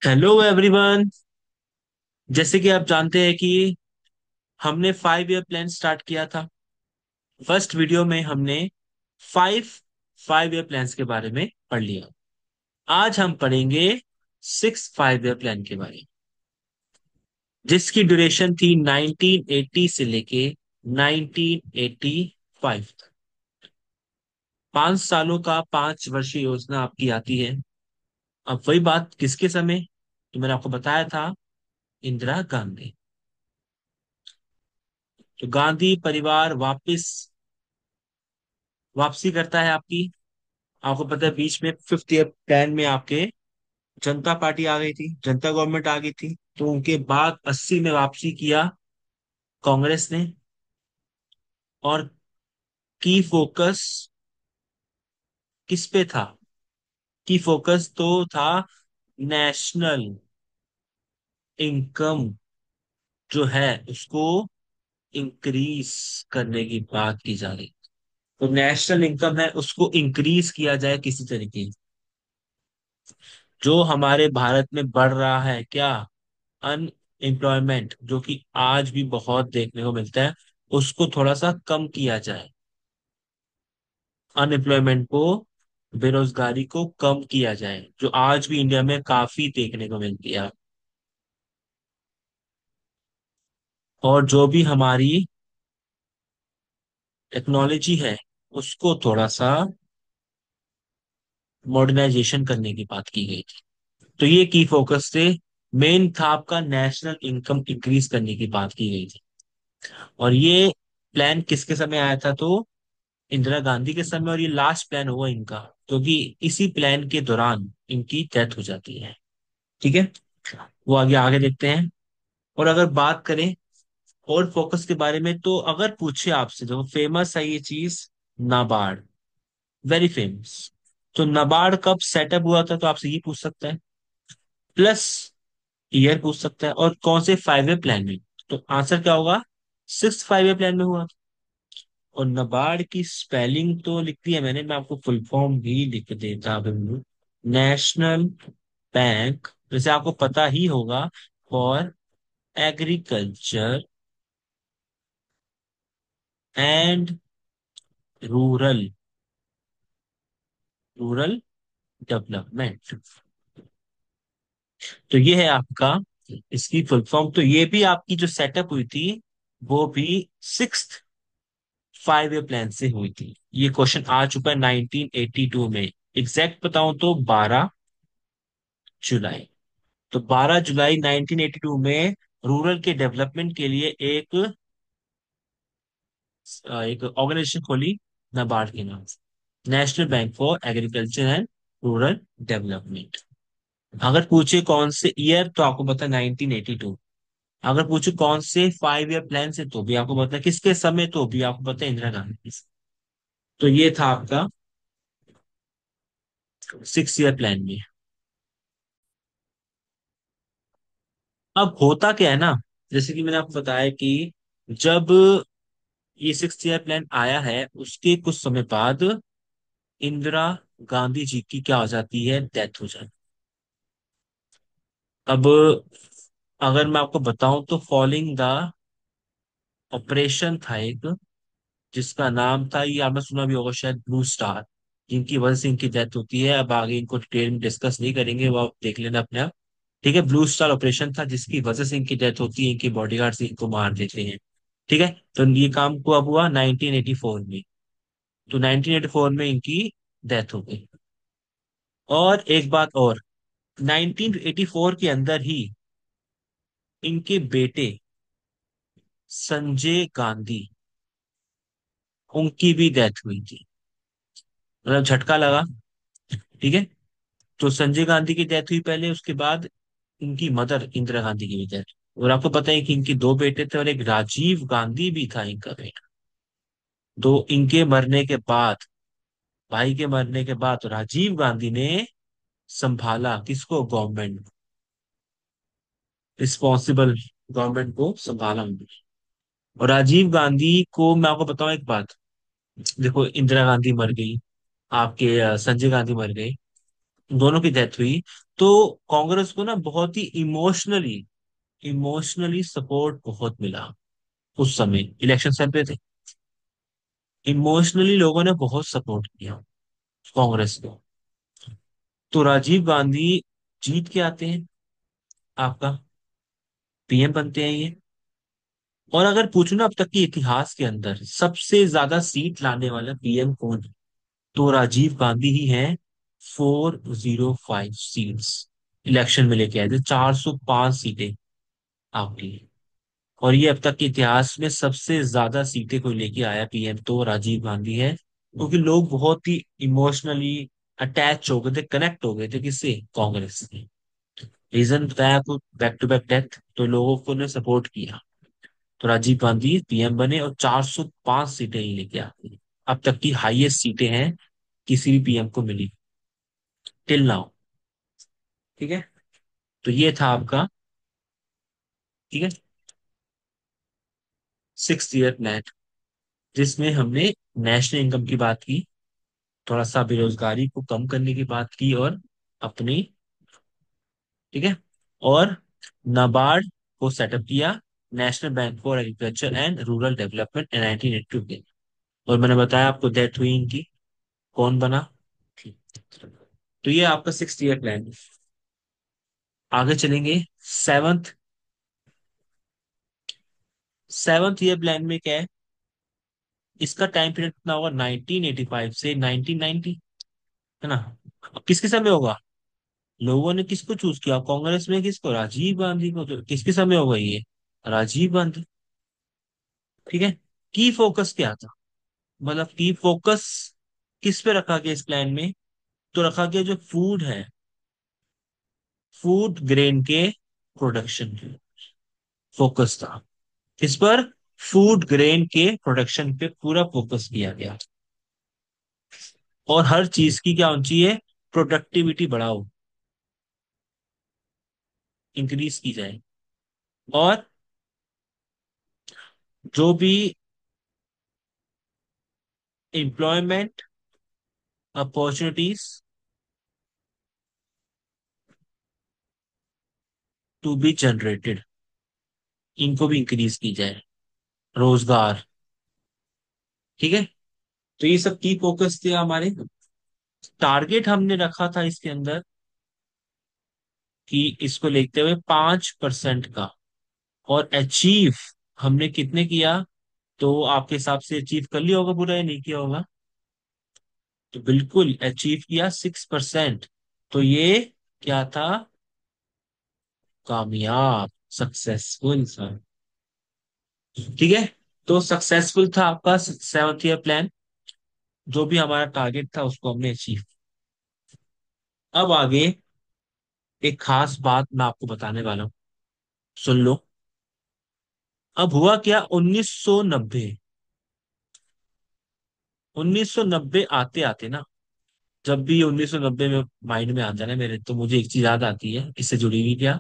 Hello everyone. जैसे कि आप जानते हैं कि हमने 5 ईयर प्लान स्टार्ट किया था। फर्स्ट वीडियो में हमने फाइव 5 ईयर प्लान्स के बारे में पढ़ लिया। आज हम पढ़ेंगे 6 5 ईयर प्लान के बारे में, जिसकी ड्यूरेशन थी 1980 से लेके 1985 तक। 5 सालों का 5 वर्षीय योजना आपकी आती है। अब वही बात किसके समय, तो मैंने आपको बताया था, इंदिरा गांधी। तो गांधी परिवार वापसी करता है आपकी। आपको पता है बीच में 5th ईयर प्लान में आपके जनता पार्टी आ गई थी, जनता गवर्नमेंट आ गई थी, तो उनके बाद 80 में वापसी किया कांग्रेस ने। और की फोकस किस पे था? की फोकस तो था नेशनल इनकम जो है उसको इंक्रीज करने की बात की जा रही। तो नेशनल इनकम है उसको इंक्रीज किया जाए किसी तरीके से। जो हमारे भारत में बढ़ रहा है क्या, अनएम्प्लॉयमेंट, जो कि आज भी बहुत देखने को मिलता है, उसको थोड़ा सा कम किया जाए। अनएम्प्लॉयमेंट को, बेरोजगारी को कम किया जाए, जो आज भी इंडिया में काफी देखने को मिलती है। और जो भी हमारी टेक्नोलॉजी है उसको थोड़ा सा मॉडर्नाइजेशन करने की बात की गई थी। तो ये की फोकस से मेन था आपका नेशनल इनकम इंक्रीज करने की बात की गई थी। और ये प्लान किसके समय आया था? तो इंदिरा गांधी के समय। और ये लास्ट प्लान हुआ इनका, क्योंकि इसी प्लान के दौरान इनकी डेथ हो जाती है। ठीक है, वो आगे आगे देखते हैं। और अगर बात करें और फोकस के बारे में, तो अगर पूछे आपसे, जो फेमस है ये चीज, नाबार्ड, वेरी फेमस। तो नाबार्ड कब सेटअप हुआ था, तो आपसे ये पूछ सकता है। प्लस ईयर पूछ सकता है, और कौन से 5 ईयर प्लान में। तो आंसर क्या होगा? 6 5 ईयर प्लान में हुआ। और नाबार्ड की स्पेलिंग तो लिख दी है मैंने, मैं आपको फुल फॉर्म भी लिख देता अभी। नेशनल बैंक, जैसे आपको पता ही होगा, for agriculture and rural rural development. तो ये है आपका इसकी फुल फॉर्म। तो ये भी आपकी जो सेटअप हुई थी वो भी 6 5 ईयर प्लान से हुई थी। ये क्वेश्चन आ चुका है 1982 में। एग्जैक्ट बताऊं तो 12 जुलाई। तो 12 जुलाई 1982 में रूरल के डेवलपमेंट के लिए एक ऑर्गेनाइजेशन खोली, नाबार्ड के नाम से, national bank for agriculture and rural development. अगर पूछे कौन से ईयर, तो आपको पता है 1982। अगर पूछे कौन से 5 ईयर प्लान से, तो भी आपको पता है। किसके समय, तो भी आपको पता है, इंदिरा गांधी। तो ये था आपका 6 ईयर प्लान में। अब होता क्या है ना, जैसे कि मैंने आपको बताया कि जब ये 6 ईयर प्लान आया है, उसके कुछ समय बाद इंदिरा गांधी जी की क्या हो जाती है, डेथ हो जाती है। अब अगर मैं आपको बताऊं तो फॉलोइंग द ऑपरेशन था एक, जिसका नाम था, ये आपने सुना भी होगा शायद, ब्लू स्टार, जिनकी वजह से इनकी डेथ होती है। अब आगे इनको डिटेल में डिस्कस नहीं करेंगे, वो आप देख लेना अपने आप। ठीक है, ब्लू स्टार ऑपरेशन था जिसकी वजह से इनकी डेथ होती है, इनके बॉडीगार्ड इनको मार देते हैं। ठीक है, तो ये काम को अब हुआ 1984 में। तो 1984 में इनकी डेथ हो गई। और एक बात और, 1984 के अंदर ही इनके बेटे संजय गांधी, उनकी भी डेथ हुई थी। मतलब झटका लगा। ठीक है, तो संजय गांधी की डेथ हुई पहले, उसके बाद इनकी मदर इंदिरा गांधी की भी डेथ। और आपको पता है कि इनके दो बेटे थे, और एक राजीव गांधी भी था इनका बेटा। तो इनके मरने के बाद, भाई के मरने के बाद, तो राजीव गांधी ने संभाला किसको, गवर्नमेंट, रिस्पॉन्सिबल गवर्नमेंट को संभाला उन्होंने। और राजीव गांधी को मैं आपको बताऊं एक बात। देखो, इंदिरा गांधी मर गई, आपके संजय गांधी मर गए, दोनों की डेथ हुई। तो कांग्रेस को ना बहुत ही इमोशनली इमोशनली सपोर्ट बहुत मिला उस समय, इलेक्शन टाइम पे थे। इमोशनली लोगों ने बहुत सपोर्ट किया कांग्रेस को। तो राजीव गांधी जीत के आते हैं, आपका पीएम बनते हैं ये। और अगर पूछूं ना अब तक के इतिहास के अंदर सबसे ज्यादा सीट लाने वाला पीएम कौन है, तो राजीव गांधी ही है। 405 सीट्स इलेक्शन में लेके आए थे, 405 सीटें आपकी। और ये अब तक के इतिहास में सबसे ज्यादा सीटें कोई लेके आया पीएम तो राजीव गांधी है, क्योंकि लोग बहुत ही इमोशनली अटैच हो गए थे, कनेक्ट हो गए थे किससे, कांग्रेस से। रीजन बताया आपको, बैक टू बैक डेथ, तो लोगों को ने सपोर्ट किया। तो राजीव गांधी पीएम बने और 405 सीटें ही लेके आते हैं। अब तक की हाईएस्ट सीटें हैं किसी भी पीएम को मिली टिल नाउ। ठीक है, तो ये था आपका, ठीक है, 6 ईयर प्लान, जिसमें हमने नेशनल इनकम की बात की, थोड़ा सा बेरोजगारी को कम करने की बात की, और अपनी, ठीक है, और नाबार्ड को सेटअप किया, national bank for agriculture and rural development in 1982 में। और मैंने बताया आपको डेथ हुई इनकी, कौन बना। ठीक। तो ये आपका 6 ईयर प्लान है। आगे चलेंगे। सेवंथ सेवंथ ईयर प्लान में क्या है, इसका टाइम पीरियड कितना होगा, 1985 से 1990, है ना। अब किसके समय होगा, लोगों ने किसको चूज किया कांग्रेस में, किसको, राजीव गांधी को। तो किसके समय होगा ये, राजीव गांधी। ठीक है। की फोकस क्या था, मतलब की फोकस किस पे रखा गया इस प्लान में, तो रखा गया जो फूड है, फूड ग्रेन के प्रोडक्शन पे फोकस था। इस पर फूड ग्रेन के प्रोडक्शन पे पूरा फोकस किया गया। और हर चीज की क्या होनी चाहिए, प्रोडक्टिविटी बढ़ाओ, इंक्रीज की जाए। और जो भी employment opportunities to be generated, इनको भी इंक्रीज की जाए, रोजगार। ठीक है। तो ये सब की फोकस थे हमारे। टारगेट हमने रखा था इसके अंदर कि इसको लेते हुए 5% का, और अचीव हमने कितने किया, तो आपके हिसाब से अचीव कर लिया होगा पूरा या नहीं किया होगा, तो बिल्कुल अचीव किया 6%। तो ये क्या था, कामयाब, सक्सेसफुल सर। ठीक है। तो सक्सेसफुल था आपका 7th ईयर प्लान, जो भी हमारा टारगेट था उसको हमने अचीव। अब आगे एक खास बात मैं आपको बताने वाला हूँ, सुन लो। अब हुआ क्या, 1990, 1990 आते आते ना, जब भी 1990 में माइंड में आता है ना मेरे, तो मुझे एक चीज याद आती है इससे जुड़ी हुई, क्या,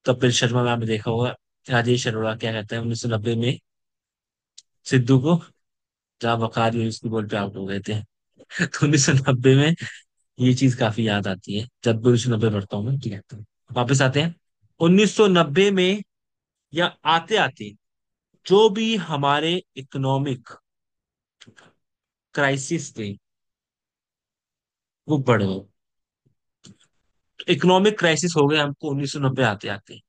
कपिल शर्मा में आपने देखा होगा, राजेश अरोड़ा क्या कहता है 1990 में सिद्धू को, जहाँ वकार उसकी बॉल पे आउट हो गए थे। तो 1990 में ये चीज काफी याद आती है जब भी 1990 पढ़ता हूँ मैं। ठीक है, तो वापस आते हैं 1990 में, या आते आते, जो भी हमारे इकोनॉमिक क्राइसिस थे वो बढ़ गए। इकोनॉमिक क्राइसिस हो गया हमको 1990 आते आते।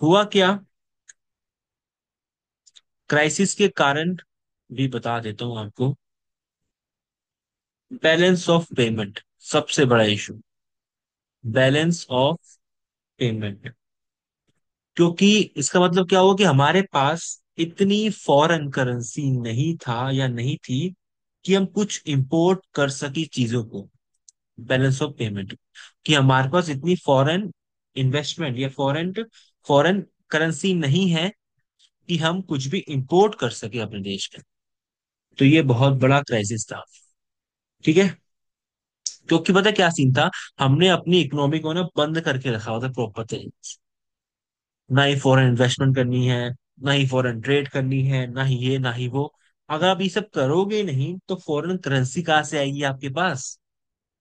हुआ क्या, क्राइसिस के कारण भी बता देता हूं आपको। बैलेंस ऑफ पेमेंट सबसे बड़ा इशू, बैलेंस ऑफ पेमेंट। क्योंकि इसका मतलब क्या हुआ कि हमारे पास इतनी फॉरेन करेंसी नहीं था या नहीं थी कि हम कुछ इंपोर्ट कर सकी चीजों को। बैलेंस ऑफ पेमेंट, कि हमारे पास इतनी फॉरेन इन्वेस्टमेंट या फॉरेन फॉरेन करेंसी नहीं है कि हम कुछ भी इंपोर्ट कर सके अपने देश में। तो ये बहुत बड़ा क्राइसिस था। ठीक है। क्योंकि पता है क्या सीन था, हमने अपनी इकोनॉमी को ना बंद करके रखा हुआ था प्रॉपर तरीके से। ना ही फॉरेन इन्वेस्टमेंट करनी है, ना ही फॉरेन ट्रेड करनी है, ना ही ये ना ही वो। अगर आप ये सब करोगे ही नहीं तो फॉरेन करेंसी कहाँ से आएगी आपके पास?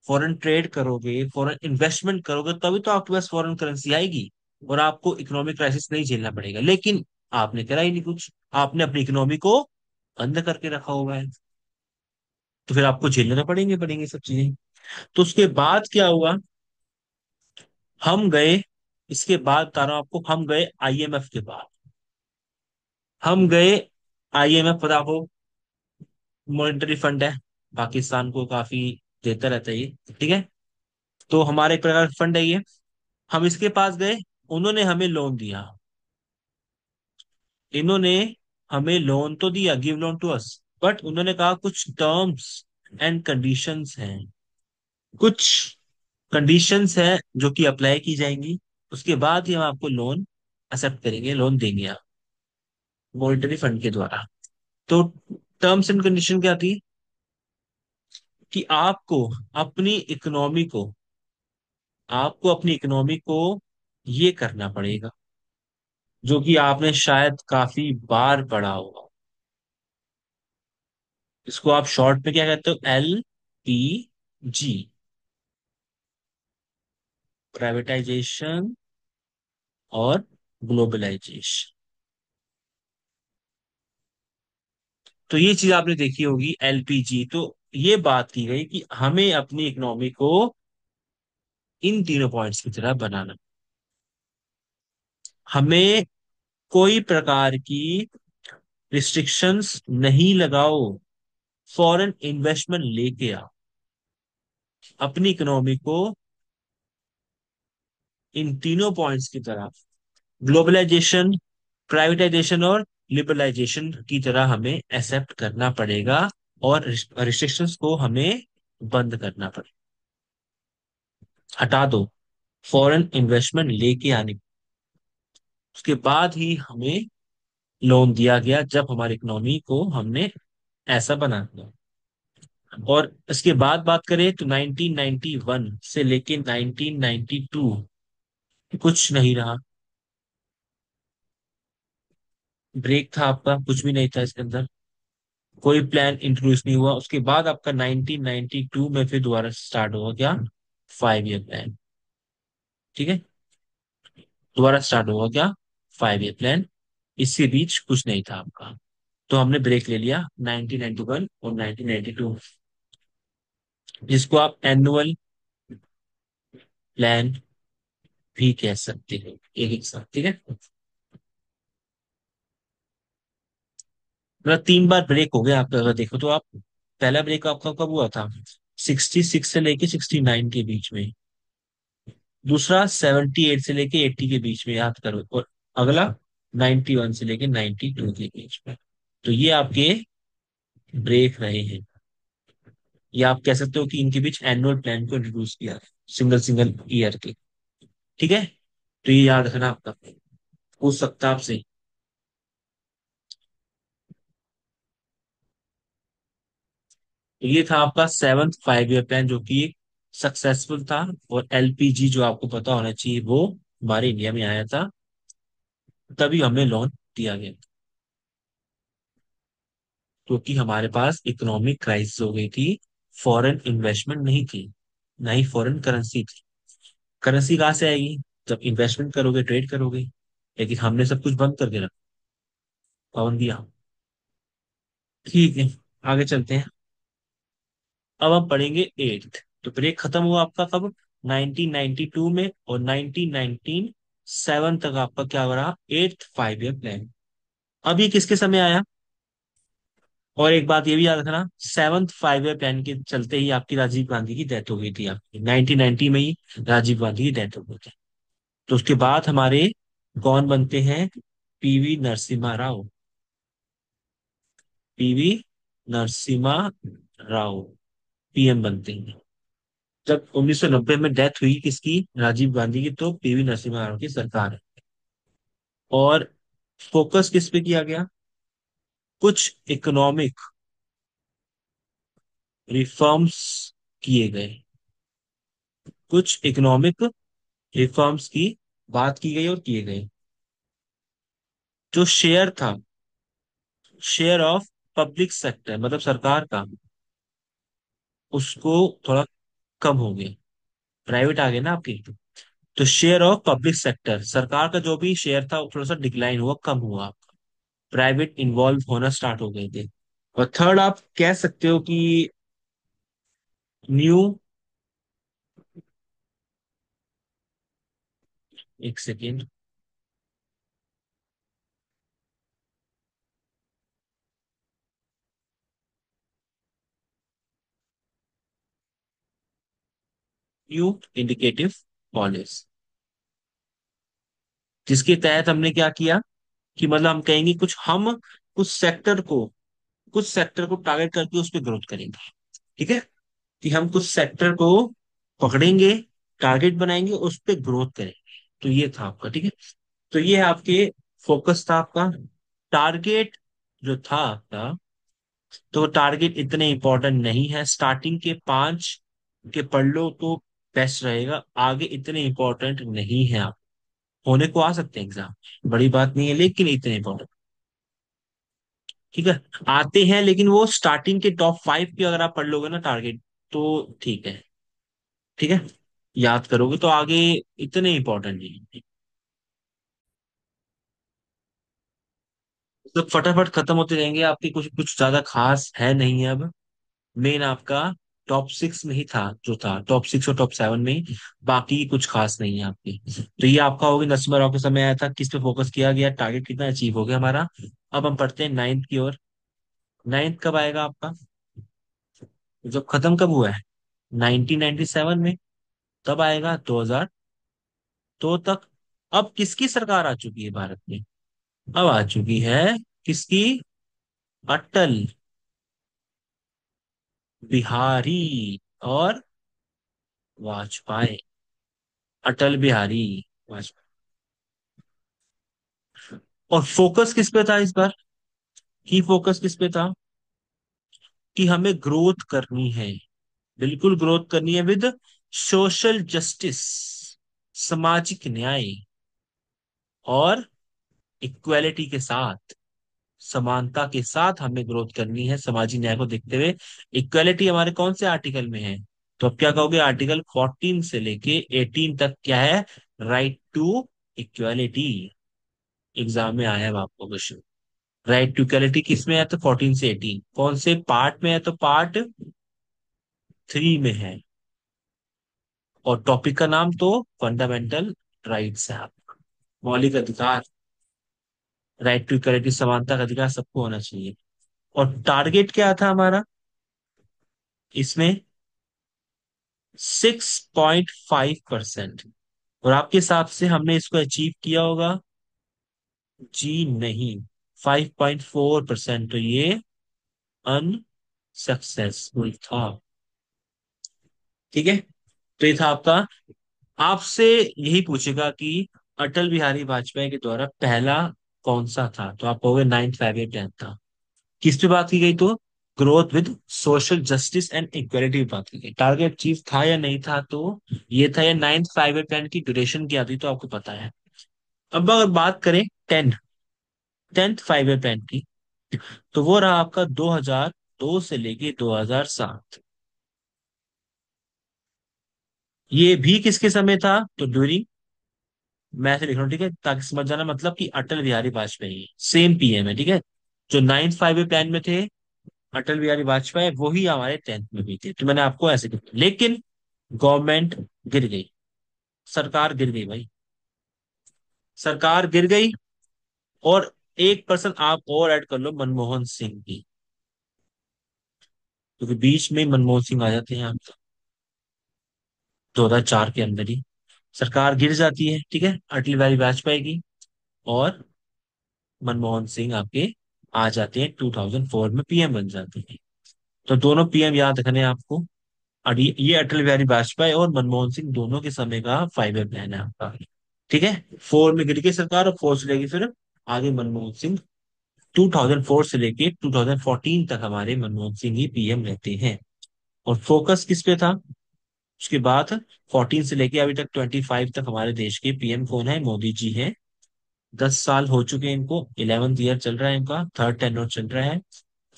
फॉरेन ट्रेड करोगे, फॉरेन इन्वेस्टमेंट करोगे, तभी तो आपके पास फॉरेन करेंसी आएगी और आपको इकोनॉमिक क्राइसिस नहीं झेलना पड़ेगा। लेकिन आपने करा ही नहीं कुछ, आपने अपनी इकोनॉमी को बंद करके रखा हुआ है, तो फिर आपको झेलने तो पड़ेंगे पड़ेंगे सब चीजें। तो उसके बाद क्या हुआ, हम गए, इसके बाद बता रहा हूं आपको, हम गए आईएमएफ के पास। हम गए आईएमएफ, पता आपको मॉनेटरी फंड है, पाकिस्तान को काफी देता रहता है ये, ठीक है। तो हमारा एक प्रकार का फंड है ये। हम इसके पास गए, उन्होंने हमें लोन दिया। इन्होंने हमें लोन तो दिया, give loan to us, but उन्होंने कहा कुछ टर्म्स एंड कंडीशंस हैं, कुछ कंडीशंस हैं जो कि अप्लाई की जाएंगी, उसके बाद ही हम आपको लोन एक्सेप्ट करेंगे, लोन देंगे आप मॉनेटरी फंड के द्वारा। तो टर्म्स एंड कंडीशन क्या थी कि अपनी इकोनॉमी को आपको अपनी इकोनॉमी को ये करना पड़ेगा, जो कि आपने शायद काफी बार पढ़ा होगा। इसको आप शॉर्ट में क्या कहते हो? LPG, प्राइवेटाइजेशन और ग्लोबलाइजेशन। तो ये चीज आपने देखी होगी, LPG। तो ये बात की गई कि हमें अपनी इकोनॉमी को इन तीनों पॉइंट्स की तरह बनाना। हमें कोई प्रकार की रिस्ट्रिक्शंस नहीं लगाओ, फॉरेन इन्वेस्टमेंट लेके आओ, अपनी इकोनॉमी को इन तीनों पॉइंट्स की तरह, ग्लोबलाइजेशन, प्राइवेटाइजेशन और लिबरलाइजेशन की तरह हमें एक्सेप्ट करना पड़ेगा, और रिस्ट्रिक्शंस को हमें बंद करना पड़ेगा, हटा दो, फॉरेन इन्वेस्टमेंट लेके आने। उसके बाद ही हमें लोन दिया गया, जब हमारी इकोनॉमी को हमने ऐसा बना दिया। और इसके बाद बात करें तो 1991 से लेके 1992 कुछ नहीं रहा, ब्रेक था आपका, कुछ भी नहीं था इसके अंदर, कोई प्लान इंट्रोड्यूस नहीं हुआ। उसके बाद आपका 1992 में फिर दोबारा स्टार्ट हुआ क्या? 5 ईयर प्लान, ठीक है। दोबारा स्टार्ट हुआ क्या? 5 ईयर प्लान। इसके बीच कुछ नहीं था आपका, तो हमने ब्रेक ले लिया 1991 और 1992, जिसको आप एनुअल प्लान भी कह सकते हो एक एक साथ, ठीक है। मतलब 3 बार ब्रेक हो गया आपका, अगर देखो तो आप, पहला ब्रेक आपका कब हुआ था? 66 से लेके 69 के बीच में, दूसरा 78 से लेके 80 के बीच में, याद करो, और अगला 91 से लेके 92 के बीच में। तो ये आपके ब्रेक रहे हैं, या आप कह सकते हो कि इनके बीच एनुअल प्लान को इंट्रोड्यूस किया, सिंगल सिंगल ईयर के, ठीक है। तो ये याद रखना आपका, पूछ सकता है आपसे। तो ये था आपका 7th 5 ईयर प्लान, जो कि सक्सेसफुल था। और LPG जो आपको पता होना चाहिए, वो हमारे इंडिया में आया था, तभी हमें लोन दिया गया, क्योंकि हमारे पास इकोनॉमिक क्राइसिस हो गई थी, फॉरेन इन्वेस्टमेंट नहीं थी, ना ही फॉरेन करेंसी थी। करेंसी कहाँ से आएगी? जब इन्वेस्टमेंट करोगे, ट्रेड करोगे। लेकिन हमने सब कुछ बंद करके रखा, पाबंदियां। ठीक है, आगे चलते हैं। अब हम पढ़ेंगे 8th। तो ब्रेक खत्म हुआ आपका कब? 1992 में, और 1997 तक आपका क्या हो रहा? 8th 5 year plan. अब ये किसके समय आया? और एक बात ये भी याद रखना, 7th 5 ईयर प्लान के चलते ही आपकी राजीव गांधी की डेथ हो गई थी, आपकी 1990 में ही राजीव गांधी की डेथ हो गई थी। तो उसके बाद हमारे कौन बनते हैं? PV Narasimha Rao. PV Narasimha Rao PM बनते हैं। जब 1990 में डेथ हुई किसकी? राजीव गांधी की, तो पीवी नरसिम्हा राव की सरकार है। और फोकस किस पे किया गया? कुछ इकोनॉमिक रिफॉर्म्स किए गए, कुछ इकोनॉमिक रिफॉर्म्स की बात की गई और किए गए। जो शेयर था, शेयर ऑफ पब्लिक सेक्टर मतलब सरकार का, उसको थोड़ा कम हो गया। प्राइवेट आ गया ना आपकी। तो शेयर ऑफ पब्लिक सेक्टर, सरकार का जो भी शेयर था वो थोड़ा सा डिक्लाइन हुआ, कम हुआ। प्राइवेट इन्वॉल्व होना स्टार्ट हो गए थे। और थर्ड आप कह सकते हो कि न्यू, एक सेकेंड, न्यू इंडिकेटिव पॉलिसी, जिसके तहत हमने क्या किया कि मतलब हम कहेंगे कुछ, हम कुछ सेक्टर को टारगेट करके उस पर ग्रोथ करेंगे। ठीक है, कि हम कुछ सेक्टर को पकड़ेंगे, टारगेट बनाएंगे, उस पर ग्रोथ करेंगे। तो ये था आपका। ठीक है, तो ये आपके फोकस था आपका। टारगेट जो था आपका, तो टारगेट इतने इंपॉर्टेंट नहीं है। स्टार्टिंग के 5 के पढ़ लो तो बेस्ट रहेगा, आगे इतने इंपॉर्टेंट नहीं है। आप होने को आ सकते हैं एग्जाम, बड़ी बात नहीं है, लेकिन इतने इंपॉर्टेंट। ठीक है, आते हैं, लेकिन वो स्टार्टिंग के टॉप 5 की अगर आप पढ़ लोगे ना टारगेट, तो ठीक है। ठीक है, याद करोगे तो आगे इतने इंपॉर्टेंट नहीं है। तो फटाफट खत्म होते रहेंगे आपके, कुछ कुछ ज्यादा खास है नहीं है अब। मेन आपका टॉप 6 में ही था, जो था टॉप 6 और टॉप 7 में ही, बाकी कुछ खास नहीं है आपकी। तो ये आपका हो गया 10 नंबर के समय आया था, किस पे फोकस किया गया, टारगेट कितना अचीव हो गया हमारा। अब हम पढ़ते हैं 9th की ओर। 9th कब आएगा आपका, जब खत्म कब हुआ है, 1997 में। तब आएगा 2002 तक। अब किसकी सरकार आ चुकी है भारत में, अब आ चुकी है किसकी, अटल बिहारी और वाजपेयी। अटल बिहारी वाजपेयी। और फोकस किस पे था इस बार, की फोकस किस पे था, कि हमें ग्रोथ करनी है। बिल्कुल ग्रोथ करनी है विद सोशल जस्टिस, सामाजिक न्याय और इक्वेलिटी के साथ, समानता के साथ हमें ग्रोथ करनी है सामाजिक न्याय को देखते हुए। इक्वेलिटी हमारे कौन से आर्टिकल में है, तो अब क्या कहोगे, आर्टिकल 14 से लेके 18 तक क्या है, राइट टू इक्वेलिटी। एग्जाम में आया है आपको क्वेश्चन। राइट टू इक्वेलिटी किस में है, तो 14 से 18 कौन से पार्ट में है, तो पार्ट 3 में है। और टॉपिक का नाम तो फंडामेंटल राइट्स है, मौलिक अधिकार। राइट टू इक्वलिटी, समानता का अधिकार सबको होना चाहिए। और टारगेट क्या था हमारा इसमें, 6.5%। और आपके हिसाब से हमने इसको अचीव किया होगा, जी नहीं, 5.4%। तो ये अनसक्सेसफुल था। ठीक है, तो ये था आपका। आपसे यही पूछेगा कि अटल बिहारी वाजपेयी के द्वारा पहला कौन सा था, तो आप कहोगे 9th 5 या 10th था। किस पे बात की गई, तो growth with social justice and equality पे बात की गई। टारगेट अचीव था या नहीं था, तो ये था। ये 9th 5 या 10 की ड्यूरेशन क्या थी, तो आपको पता है। अब अगर बात करें 10th 5 या 10 की, तो वो रहा आपका 2002 से लेके 2007। ये भी किसके समय था, तो ड्यूरिंग, मैं ऐसे लिख रहा हूँ ठीक है, ताकि समझ जाना, मतलब कि अटल बिहारी वाजपेयी सेम पीएम है। ठीक है, जो 9th 5 ईयर प्लान में थे अटल बिहारी वाजपेयी, वही हमारे 10th में भी थे। तो मैंने आपको ऐसे किया, लेकिन गवर्नमेंट गिर गई, सरकार गिर गई भाई, सरकार गिर गई। और एक पर्सन आप और ऐड कर लो, मनमोहन सिंह की, क्योंकि बीच में मनमोहन सिंह आ जाते हैं आप, 2004 के अंदर ही सरकार गिर जाती है। ठीक है, अटल बिहारी वाजपेयी की, और मनमोहन सिंह आपके आ जाते हैं, 2004 में पीएम बन जाते हैं। तो दोनों पीएम याद रखने हैं आपको। और ये अटल बिहारी वाजपेयी और मनमोहन सिंह दोनों के समय का 5 ईयर प्लान है आपका। ठीक है, 4 में गिर गई सरकार, और 4 से लेके फिर आगे मनमोहन सिंह, 2004 से लेके 2014 तक हमारे मनमोहन सिंह ही पीएम रहते हैं। और फोकस किस पे था, उसके बाद 14 से लेके अभी तक 25 तक हमारे देश के पीएम कौन है, मोदी जी हैं। 10 साल हो चुके हैं इनको, 11th ईयर चल रहा है इनका, थर्ड टेन्योर चल रहा है।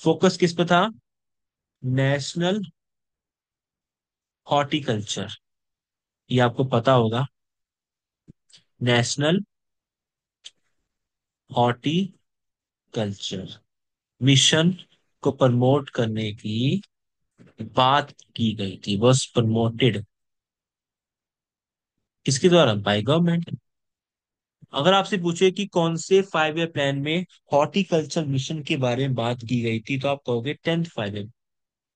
फोकस किस पे था? नेशनल हॉर्टिकल्चर, ये आपको पता होगा। नेशनल हॉर्टिकल्चर मिशन को प्रमोट करने की बात की गई थी, वॉज प्रमोटेड। किसके द्वारा? By government. अगर आपसे पूछे कि कौन से 5 ईयर प्लान में हॉर्टिकल्चर मिशन के बारे में बात की गई थी, तो आप कहोगे 10th 5 ईयर।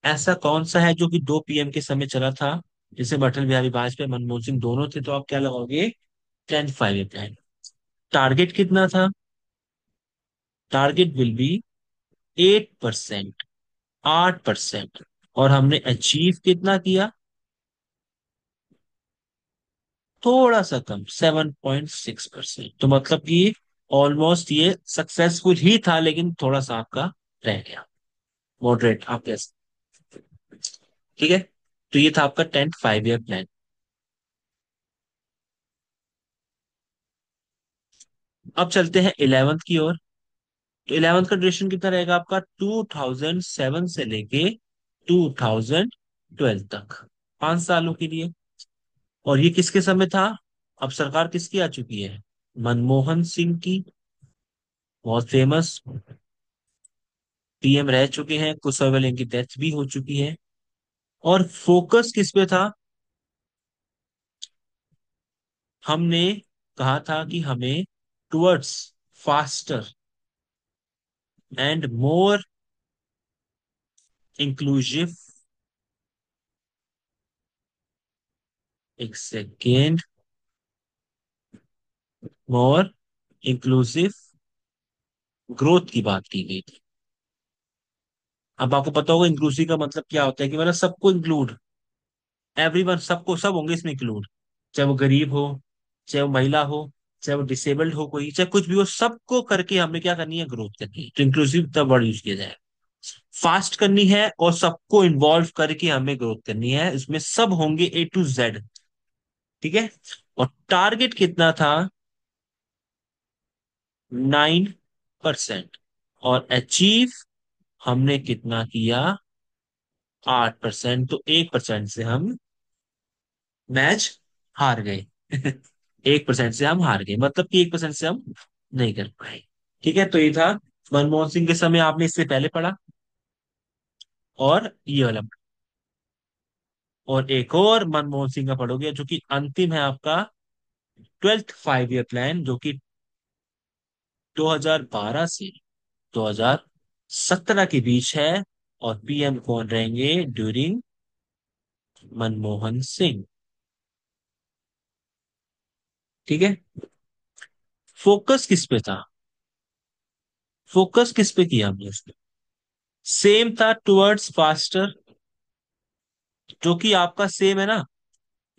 ऐसा कौन सा है जो कि 2 PM के समय चला था, जिसे अटल बिहारी वाजपेयी मनमोहन सिंह दोनों थे, तो आप क्या लगाओगे? 10th 5 year plan. टारगेट कितना था? Target will be 8%, 8%। और हमने अचीव कितना किया? थोड़ा सा कम, 7.6%। तो मतलब कि ऑलमोस्ट ये सक्सेसफुल ही था, लेकिन थोड़ा सा आपका रह गया, मॉडरेट आप कह सकते। ठीक है, तो ये था आपका 10th 5 ईयर प्लान। अब चलते हैं 11th की ओर। तो 11th का ड्यूरेशन कितना रहेगा आपका? 2007 से लेके 2012 तक, 5 सालों के लिए। और ये किसके समय था? अब सरकार किसकी आ चुकी है? मनमोहन सिंह की। बहुत फेमस PM रह चुके हैं, कुछ समय पहले इनकी डेथ भी हो चुकी है। और फोकस किस पे था? हमने कहा था कि हमें towards faster and more inclusive, एक सेकेंड, मोर इंक्लूसिव ग्रोथ की बात की गई थी। अब आपको पता होगा इंक्लूसिव का मतलब क्या होता है, कि मतलब सबको इंक्लूड, एवरीवन, सबको, सब होंगे इसमें इंक्लूड। चाहे वो गरीब हो, चाहे वो महिला हो, चाहे वो डिसेबल्ड हो कोई, चाहे कुछ भी हो, सबको करके हमें क्या करनी है? ग्रोथ करनी है। तो इंक्लूसिव तब वर्ड यूज किया जाए। फास्ट करनी है और सबको इन्वॉल्व करके हमें ग्रोथ करनी है, इसमें सब होंगे A to Z। ठीक है। और टारगेट कितना था? 9%। और अचीव हमने कितना किया? 8%। तो 1% से हम मैच हार गए। 1% से हम हार गए, मतलब कि 1% से हम नहीं कर पाए। ठीक है, तो ये था मनमोहन सिंह के समय, आपने इससे पहले पढ़ा। और ये वाला, और एक और मनमोहन सिंह का पढ़ोगे, जो कि अंतिम है आपका 12th 5 ईयर प्लान, जो कि 2012 से 2017 के बीच है। और PM कौन रहेंगे ड्यूरिंग? मनमोहन सिंह। ठीक है। फोकस किस पे था? फोकस किस पे किया हमने इसमें? सेम था, टुवर्ड्स फास्टर, जो कि आपका सेम है ना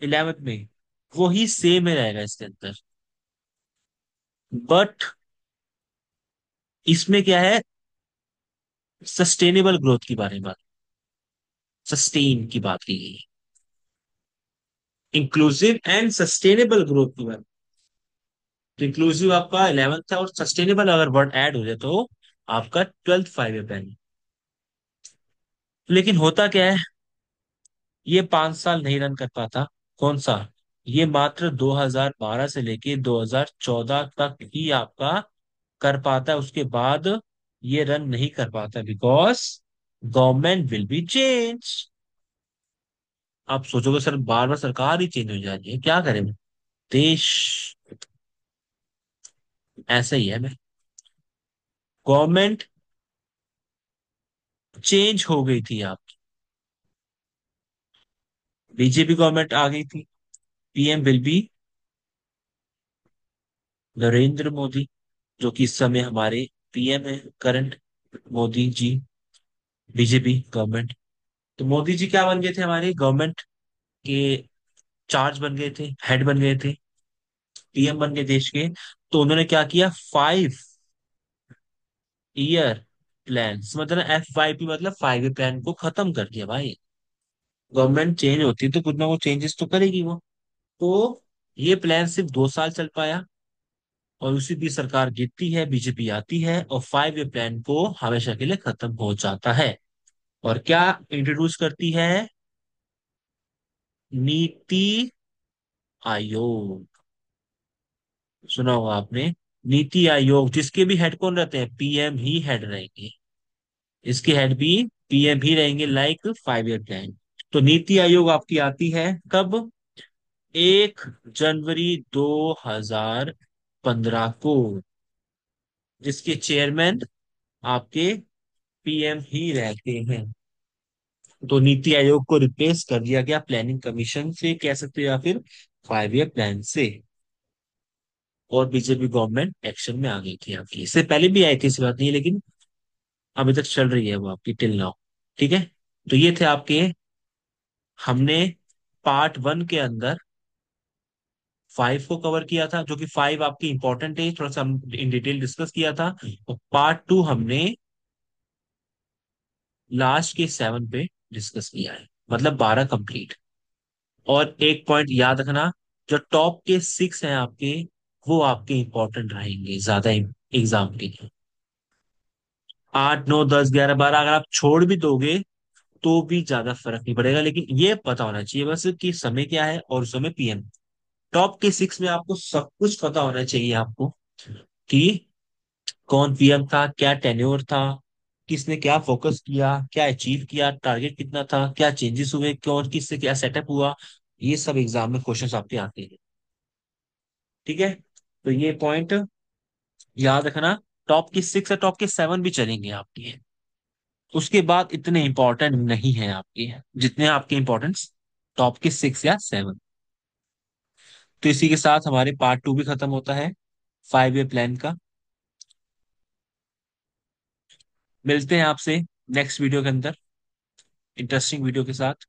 11th में, वो ही सेम ही रहेगा इसके अंदर। बट इसमें क्या है? सस्टेनेबल ग्रोथ की बारे में बात, सस्टेन की बात की गई है। इंक्लूसिव एंड सस्टेनेबल ग्रोथ की बात। तो इंक्लूसिव आपका 11th था, और सस्टेनेबल अगर वर्ड ऐड हो जाए तो आपका 12th 5 ईयर प्लान। लेकिन होता क्या है, ये 5 साल नहीं रन कर पाता। कौन सा? ये मात्र 2012 से लेके 2014 तक ही आपका कर पाता है, उसके बाद ये रन नहीं कर पाता, because government will be change. आप सोचोगे सर बार बार सरकार ही चेंज हो जाती है, क्या करें? देश ऐसा ही है। मैं गवर्नमेंट चेंज हो गई थी, आप BJP गवर्नमेंट आ गई थी। PM will be Narendra Modi, जो कि इस समय हमारे PM है, current Modi ji. BJP government. तो मोदी जी क्या बन गए थे? हमारे गवर्नमेंट के चार्ज बन गए थे, हेड बन गए थे, PM बन गए देश के। तो उन्होंने क्या किया? 5 ईयर प्लान, मतलब FYP, मतलब 5 ईयर प्लान को खत्म कर दिया भाई। गवर्नमेंट चेंज होती है तो कुछ ना कुछ चेंजेस तो करेगी वो। तो ये प्लान सिर्फ 2 साल चल पाया। और उसी बीच सरकार गिरती है, बीजेपी आती है और 5 ईयर प्लान को हमेशा के लिए खत्म हो जाता है। और क्या इंट्रोड्यूस करती है? नीति आयोग। सुना होगा आपने, नीति आयोग, जिसके भी हेड कौन रहते हैं? पीएम ही हेड रहेंगे। इसके हेड भी पीएम ही रहेंगे, लाइक 5 ईयर प्लान। तो नीति आयोग आपकी आती है कब? 1 जनवरी 2015 को, जिसके चेयरमैन आपके पीएम ही रहते हैं। तो नीति आयोग को रिप्लेस कर दिया गया प्लानिंग कमीशन से, कह सकते हो, या फिर 5 ईयर प्लान से। और बीजेपी गवर्नमेंट एक्शन में आ गई थी आपकी। इससे पहले भी आई थी, इस बात नहीं है, लेकिन अभी तक चल रही है वो आपकी टिल नाउ। ठीक है। तो ये थे आपके, हमने पार्ट 1 के अंदर 5 को कवर किया था, जो कि 5 आपकी इंपॉर्टेंट है, थोड़ा सा हम इन डिटेल डिस्कस किया था। और पार्ट 2 हमने लास्ट के 7 पे डिस्कस किया है, मतलब 12 कंप्लीट। और एक पॉइंट याद रखना, जो टॉप के 6 हैं आपके, वो आपके इंपॉर्टेंट रहेंगे ज्यादा एग्जाम के लिए। 8 9 10 11 12 अगर आप छोड़ भी दोगे तो भी ज्यादा फर्क नहीं पड़ेगा, लेकिन ये पता होना चाहिए बस कि समय क्या है और उस समय पीएम। टॉप के 6 में आपको सब कुछ पता होना चाहिए आपको, कि कौन पीएम था, क्या टेन्योर था, किसने क्या फोकस किया, क्या अचीव किया, टारगेट कितना था, क्या चेंजेस हुए, कौन किससे क्या सेटअप हुआ। ये सब एग्जाम में क्वेश्चंस आपके आते हैं। ठीक है। तो ये पॉइंट याद रखना। टॉप की 6 या टॉप के 7 भी चलेंगे आपके, उसके बाद इतने इंपॉर्टेंट नहीं है आपके, जितने आपके इंपॉर्टेंस टॉप के 6 या 7। तो इसी के साथ हमारे पार्ट 2 भी खत्म होता है 5 ईयर प्लान का। मिलते हैं आपसे नेक्स्ट वीडियो के अंदर, इंटरेस्टिंग वीडियो के साथ।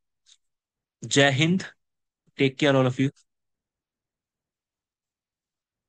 जय हिंद। Take care all of you.